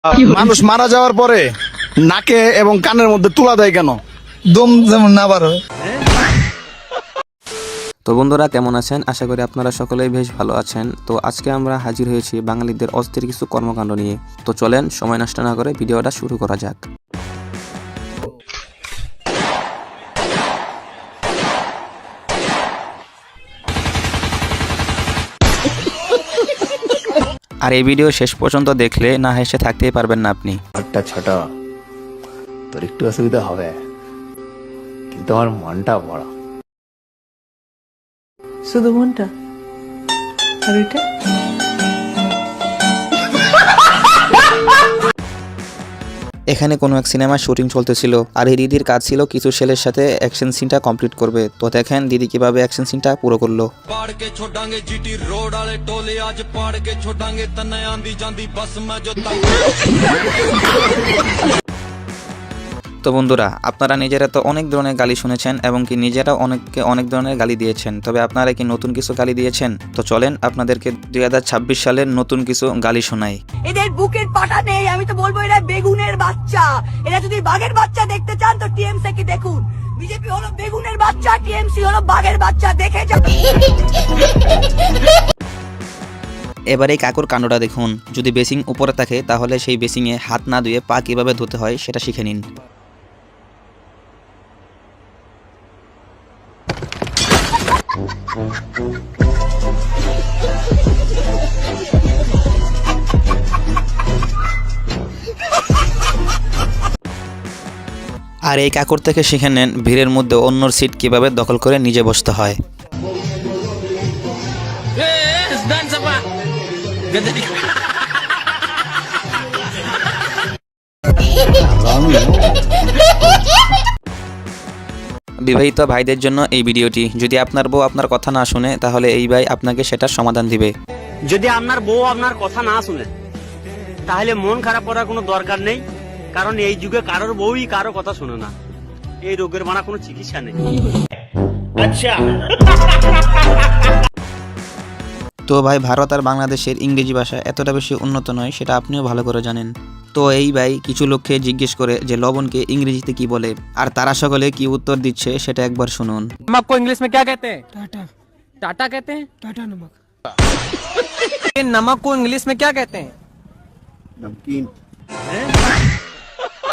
মানুষ মারা যাওয়ার পরে নাকে এবং কানের মধ্যে তুলা দেয় কেন? দম যেমন না বার হয়। তো বন্ধুরা কেমন আছেন? আশা করি আপনারা সকলেই বেশ ভালো আছেন। তো আজকে আমরা হাজির হয়েছি বাঙালিদের অস্থির কিছু কর্মকাণ্ড নিয়ে। তো চলেন সময় নষ্ট না করে ভিডিওটা শুরু করা যাক। আর এই ভিডিও শেষ পর্যন্ত দেখলে না হেসে থাকতেই পারবেন না আপনি। একটা ছোট তোর একটু অসুবিধা হবে, কিন্তু আমার মনটা বড়। শুধু মনটা আর এটা এখানে কোনো এক সিনেমার শুটিং চলতেছিল আর এই দিদির কাজ ছিল কিছু ছেলের সাথে অ্যাকশন সিনটা কমপ্লিট করবে। তো দেখেন দিদি কিভাবে অ্যাকশন সিনটা পুরো করলো। ਪਾੜ ਕੇ ਛੋਡਾਂਗੇ ਜੀਟੀ ਰੋਡ ਵਾਲੇ ਟੋਲੇ ਅੱਜ ਪਾੜ ਕੇ ਛੋਡਾਂਗੇ ਤੰਨੇ ਆਂਦੀ ਜਾਂਦੀ ਬੱਸ ਮੈਂ ਜੋ ਤੱਕ। তো বন্ধুরা আপনারা নিজেরা তো অনেক ধরনের গালি শুনেছেন এবং কি নিজেরা অনেককে অনেক ধরনের গালি দিয়েছেন, তবে আপনারা কি নতুন কিছু গালি দিয়েছেন? তো চলেন আপনাদেরকে 2026 সালের নতুন কিছু গালি শোনাই। এদের বুকের পাটা নেই, আমি তো বলবো এরা বেগুনের বাচ্চা। এরা যদি বাঘের বাচ্চা দেখতে চান তো টিএমসি কি দেখুন। বিজেপি হলো বেগুনের বাচ্চা, টিএমসি হলো বাঘের বাচ্চা, দেখে যান। এবার এই কাকুর কাণ্ডটা দেখুন। যদি বেসিং উপরে থাকে তাহলে সেই বেসিংয়ে হাত না ধুয়ে পা কিভাবে ধুতে হয় সেটা শিখে নিন। আর এই কাকুর থেকে শিখে নেন ভিড়ের মধ্যে অন্যর সিট কিভাবে দখল করে নিজে বসতে হয়। বিবাহিত ভাইদের জন্য এই ভিডিওটি। যদি আপনার বউ আপনার কথা না শুনে তাহলে এই ভাই আপনাকে সেটার সমাধান দিবে। যদি আপনার বউ আপনার কথা না শুনে তাহলে মন খারাপ করার কোনো দরকার নেই, কারণ এই যুগে কারোর বউই কারো কথা শুনে না। এই রোগের মানা কোনো চিকিৎসা নেই। আচ্ছা তো ভাই ভারত আর বাংলাদেশের ইংরেজি ভাষা এতটা বেশি উন্নত নয়, সেটা আপনিও ভালো করে জানেন। তো এই ভাই কিছু লোককে জিজ্ঞেস করে যে লবণকে ইংরেজিতে কি বলে, আর তারা সকলে কি উত্তর দিচ্ছে সেটা একবার শুনুন। नमक को इंग्लिश में क्या कहते हैं? टाटा। टाटा कहते हैं? टाटा नमक। नमक को इंग्लिश में क्या कहते हैं? नमकीन।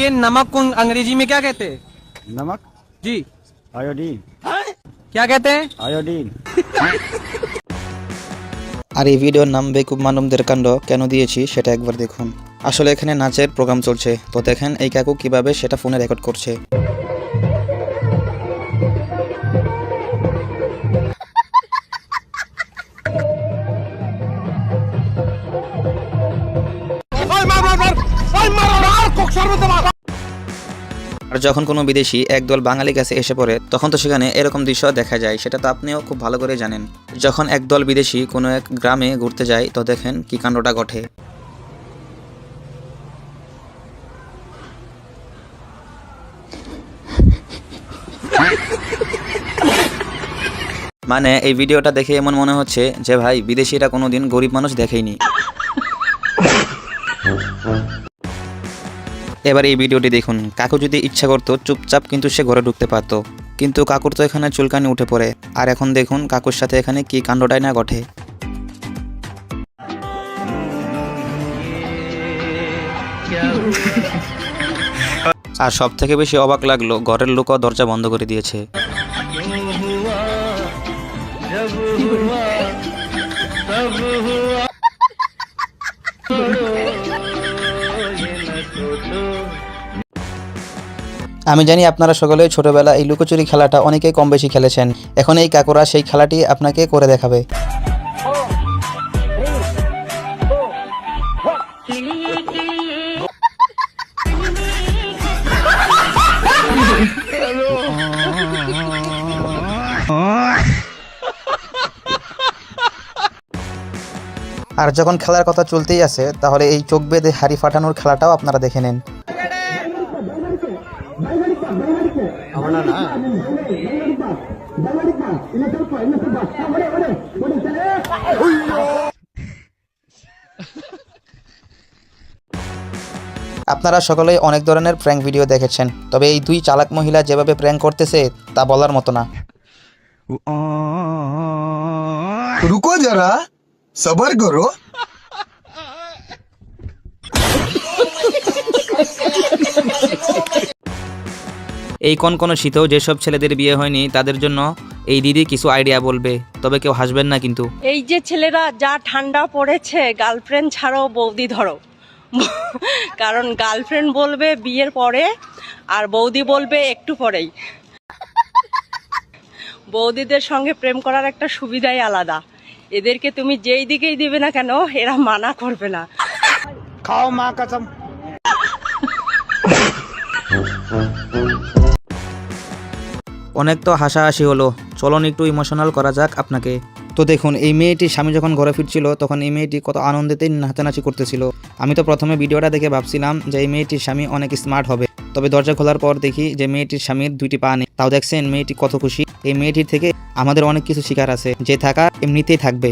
ये नमक को अंग्रेजी में क्या कहते हैं? नमक जी आयोडीन। क्या कहते हैं? आयोडीन। আর এই ভিডিওর নাম বেকুব মানবদের কাণ্ড কেন দিয়েছি সেটা একবার দেখুন। আসলে এখানে নাচের প্রোগ্রাম চলছে, তো দেখেন এই কাকু কিভাবে সেটা ফোনে রেকর্ড করছে। আর যখন কোনো বিদেশি একদল বাঙালি কাছে এসে পড়ে তখন তো সেখানে এরকম দৃশ্য দেখা যায়, সেটা তো আপনিও খুব ভালো করে জানেন। যখন একদল বিদেশি কোনো এক গ্রামে ঘুরতে যায় তো দেখেন কি কাণ্ডটা ঘটে। মানে এই ভিডিওটা দেখে এমন মনে হচ্ছে যে ভাই বিদেশিরা কোনোদিন গরিব মানুষ দেখেইনি। এবার এই ভিডিওটি দেখুন। কাকু যদি ইচ্ছা করতো চুপচাপ কিন্তু সে ঘরে ঢুকতে পারত, কিন্তু কাকুর তো এখানে চুলকানি উঠে পড়ে। আর এখন দেখুন কাকুর সাথে এখানে কি কাণ্ডটাই না ঘটে। আর সব থেকে বেশি অবাক লাগলো ঘরের লোকও দরজা বন্ধ করে দিয়েছে। আমি জানি আপনারা সকলে ছোটবেলা এই লুকোচুরি খেলাটা অনেকেই কম বেশি খেলেছেন। এখন এই কাকুরা সেই খেলাটি আপনাকে করে দেখাবে। আর যখন খেলার কথা চলতেই আছে তাহলে এই চোখ বেঁধে হাড়ি ফাটানোর খেলাটাও আপনারা দেখে নেন। আপনারা সকলেই অনেক ধরনের প্র্যাঙ্ক ভিডিও দেখেছেন, তবে এই দুই চালাক মহিলা যেভাবে প্র্যাঙ্ক করতেছে তা বলার মতো না। रुको जरा सबर करो। এই কোন শীতেও যেসব ছেলেদের বিয়ে হয়নি তাদের জন্য এই দিদি কিছু আইডিয়া বলবে, তবে কেউ হাসবেন না কিন্তু। এই যে ছেলেরা যা ঠান্ডা পড়েছে, গার্লফ্রেন্ড ছাড়াও বৌদি ধরো। কারণ গার্লফ্রেন্ড বলবে বিয়ের পরে আর বৌদি বলবে একটু পরেই। বৌদিদের সঙ্গে প্রেম করার একটা সুবিধাই আলাদা, এদেরকে তুমি যেই দিকেই দিবে না কেন এরা মানা করবে না। खाओ माँ कसम। অনেক তো হাসাহাসি হলো, চলুন একটু ইমোশনাল করা যাক আপনাকে। তো দেখুন, এই মেয়েটির স্বামী যখন ঘরে ফিরছিল তখন এই মেয়েটি কত আনন্দেতেই নাচানাচি করতেছিল। আমি তো প্রথমে ভিডিওটা দেখে ভাবছিলাম যে এই মেয়েটির স্বামী অনেক স্মার্ট হবে, তবে দরজা খোলার পর দেখি যে মেয়েটির স্বামীর দুইটি পা নেই। তাও দেখছেন মেয়েটি কত খুশি। এই মেয়েটির থেকে আমাদের অনেক কিছু শিকার আছে, যে থাকা এমনিতেই থাকবে।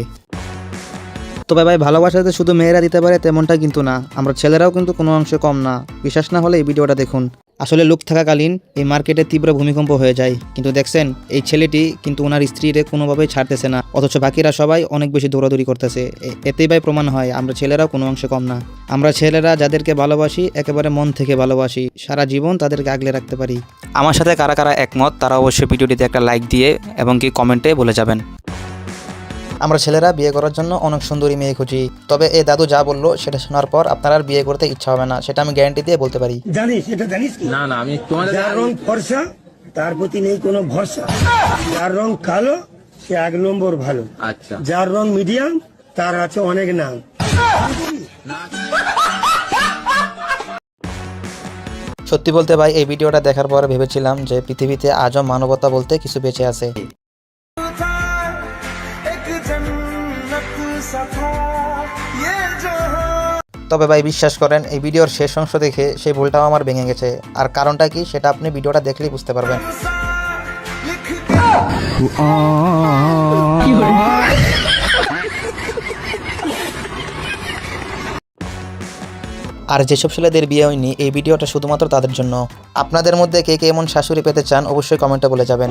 তবে ভাই, ভালোবাসাতে শুধু মেয়েরা দিতে পারে তেমনটা কিন্তু না, আমরা ছেলেরাও কিন্তু কোনো অংশে কম না। বিশ্বাস না হলে এই ভিডিওটা দেখুন। আসলে লোক থাকাকালীন এই মার্কেটে তীব্র ভূমিকম্প হয়ে যায়, কিন্তু দেখছেন এই ছেলেটি কিন্তু ওনার স্ত্রীরে কোনোভাবেই ছাড়তেছে না, অথচ বাকিরা সবাই অনেক বেশি দৌড়াদৌড়ি করতেছে। এতেই ভাই প্রমাণ হয় আমরা ছেলেরাও কোনো অংশে কম না। আমরা ছেলেরা যাদেরকে ভালোবাসি একেবারে মন থেকে ভালোবাসি, সারা জীবন তাদেরকে আগলে রাখতে পারি। আমার সাথে কারা কারা একমত তারা অবশ্যই ভিডিওটিতে একটা লাইক দিয়ে এবং কি কমেন্টে বলে যাবেন। আমরা ছেলেরা বিয়ে করার জন্য অনেক সুন্দরী মেয়ে খুঁজি, তবে এই দাদু যা বললো সেটা শোনার পর আপনার আর বিয়ে করতে ইচ্ছা হবে না, সেটা আমি গ্যারান্টি দিয়ে বলতে পারি। জানিস এটা জানিস না? না আমি তোমার যার রং ফর্সা তার প্রতি নেই কোনো ভরসা, যার রং কালো সে 1 নম্বর ভালো, আচ্ছা যার রং মিডিয়াম তার আছে অনেক নাম। সত্যি বলতে ভাই, এই ভিডিওটা দেখার পর ভেবেছিলাম যে পৃথিবীতে আজও মানবতা বলতে কিছু বেঁচে আছে। তবে ভাই বিশ্বাস করেন, এই ভিডিওর শেষ অংশ দেখে সেই ভুলটাও আমার ভেঙে গেছে। আর কারণটা কি সেটা আপনি ভিডিওটা দেখলেই বুঝতে পারবেন। আর যেসব ছেলেদের বিয়ে হয়নি এই ভিডিওটা শুধুমাত্র তাদের জন্য। আপনাদের মধ্যে কে কে এমন শাশুড়ি পেতে চান অবশ্যই কমেন্টে বলে যাবেন।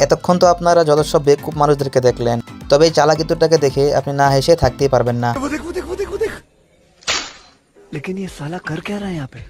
এতক্ষণ তো আপনারা যত সব বেকুব মানুষদেরকে দেখলেন, তবে এই চালাকিতুরটাকে দেখে আপনি না হেসে থাকতেই পারবেন না। लेकिन ये साला कर क्या रहा है यहाँ पे?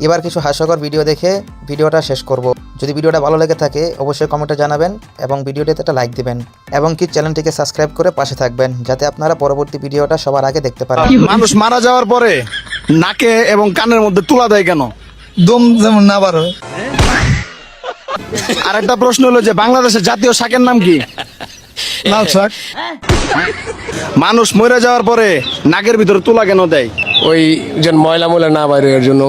এবার কিছু হাস্যকর ভিডিও দেখে ভিডিওটা শেষ করব। যদি ভিডিওটা ভালো লেগে থাকে অবশ্যই কমেন্টে জানাবেন এবং ভিডিওটিতে একটা লাইক দিবেন এবং কি চ্যানেলটিকে সাবস্ক্রাইব করে পাশে থাকবেন, যাতে আপনারা পরবর্তী ভিডিওটা সবার আগে দেখতে পারেন। মানুষ মারা যাওয়ার পরে নাকে এবং কানের মধ্যে তুলা দেয় কেন? দম যেমন না বার হয়। আরেকটা প্রশ্ন হলো যে বাংলাদেশের জাতীয় শাকের নাম কি? লাল শাক। মানুষ মরে যাওয়ার পরে নাকের ভিতরে তুলা কেন দেয়? ওই যেন ময়লা না বাইরে এর জন্য।